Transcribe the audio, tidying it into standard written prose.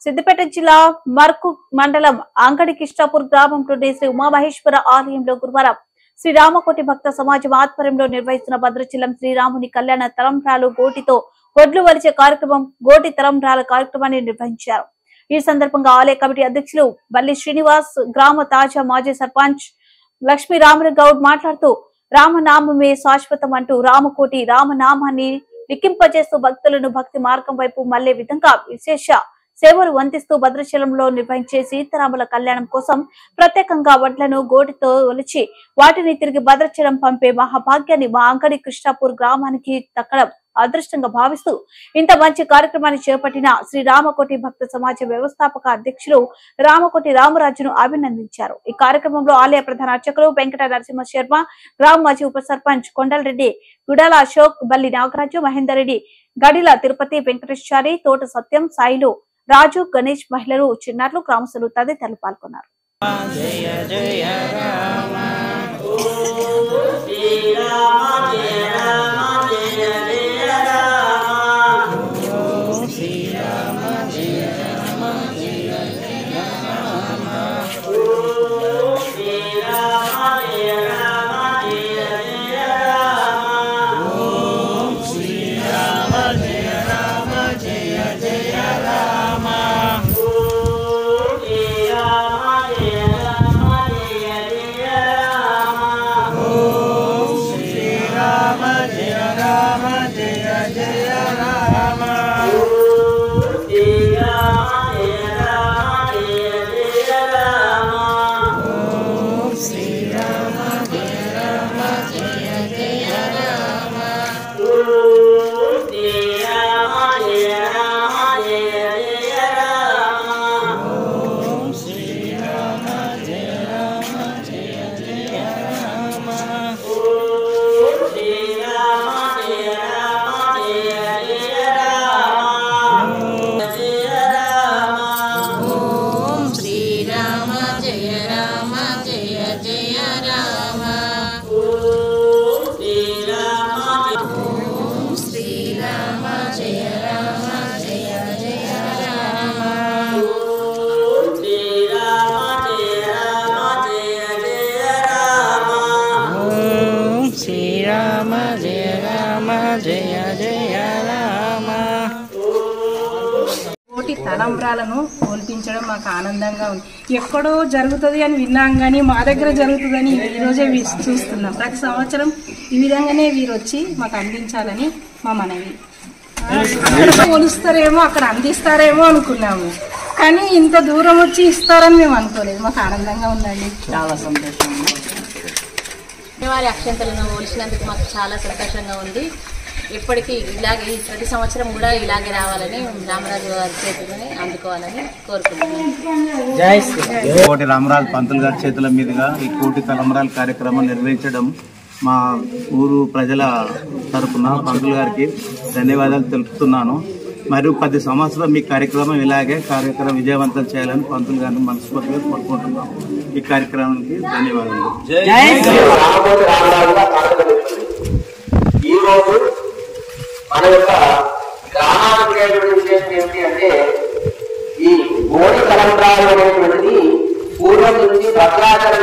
సిద్దిపేట జిల్లా మర్కు మండలం అంగడి కిష్టాపూర్ గ్రామంలోని శ్రీ ఉమామహేశ్వర ఆలయంలో గురువారం శ్రీరామకోటి భక్త సమాజం ఆధ్వర్యంలో నిర్వహిస్తున్న భద్రాచలం శ్రీరాముని కళ్యాణ తలంబ్రాలు గోటితో గొడ్లు వలిచే కార్యక్రమం గోటి తలంబ్రాల కార్యక్రమాన్ని నిర్వహించారు. ఈ సందర్భంగా ఆలయ కమిటీ అధ్యక్షులు బల్లి శ్రీనివాస్, గ్రామ తాజా మాజీ సర్పంచ్ లక్ష్మీ రామగౌడ్ మాట్లాడుతూ రామనామమే శాశ్వతం అంటూ రామకోటి రామనామాన్ని లిఖింపజేస్తూ భక్తులను భక్తి మార్గం వైపు మళ్లే విధంగా విశేష సేవలు అందిస్తూ భద్రాచలంలో నిర్వహించే సీతారాముల కళ్యాణం కోసం ప్రత్యేకంగా వడ్లను గోటితో ఒలిచి వాటిని తిరిగి భద్రాచలం పంపే మహాభాగ్యాన్ని మా అంగడి కృష్ణాపూర్ గ్రామానికి దక్కడం అదృష్టంగా భావిస్తూ ఇంత మంచి కార్యక్రమాన్ని చేపట్టిన శ్రీ రామకోటి భక్త సమాజ వ్యవస్థాపక అధ్యక్షులు రామకోటి రామరాజును అభినందించారు. ఈ కార్యక్రమంలో ఆలయ ప్రధాన అర్చకులు వెంకట నరసింహ శర్మ, గ్రామ మాజీ ఉప సర్పంచ్ కొండలరెడ్డి, గుడాల అశోక్, బల్లి నాగరాజు, మహేందర్ రెడ్డి, గడిల తిరుపతి, వెంకటేశ్వరి, తోట సత్యం, సాయిలు, రాజు, గణేష్, మహిళలు, చిన్నారులు, గ్రామస్తులు తదితరులు పాల్గొన్నారు. కోటి తలంబ్రాలను ఒలిపించడం మాకు ఆనందంగా ఉంది. ఎక్కడో జరుగుతుంది అని విన్నాం, కానీ మా దగ్గర జరుగుతుందని ఈరోజే చూస్తున్నాం. ప్రతి సంవత్సరం ఈ విధంగానే వీరు వచ్చి మాకు అందించాలని మా మనవి. అక్కడ కొలుస్తారేమో, అక్కడ అందిస్తారేమో అనుకున్నాము, కానీ ఇంత దూరం వచ్చి ఇస్తారని మేము అనుకోలేదు. మాకు ఆనందంగా ఉందండి, చాలా సంతోషం. వారి అక్షంతలను ఒలిచినందుకు మాకు చాలా సంతోషంగా ఉంది. ఇప్పటికీ ఇలాగే ప్రతి సంవత్సరం కూడా ఇలాగే రావాలని రామరాజు గారి చేతులని అందుకోవాలని కోరుకుంటున్నాను. కోటి రామరాజు పంతులు గారి చేతుల మీదుగా ఈ కోటి తలంబ్రాల కార్యక్రమం నిర్వహించడం మా ఊరు ప్రజల తరఫున పంతులు గారికి ధన్యవాదాలు తెలుపుతున్నాను. మరియు 10 సంవత్సరాలు మీ కార్యక్రమం ఇలాగే కార్యక్రమం విజయవంతం చేయాలని పంతులు గారిని మనస్ఫూర్తిగా కోరుకుంటున్నాం. ఈ కార్యక్రమానికి ధన్యవాదాలు. మన యొక్క గ్రామానికి విశేషం ఏమిటి అంటే, ఈ గోడి తలంబ్రాలు అనేటువంటిది పూర్వం నుంచి భద్రాచలం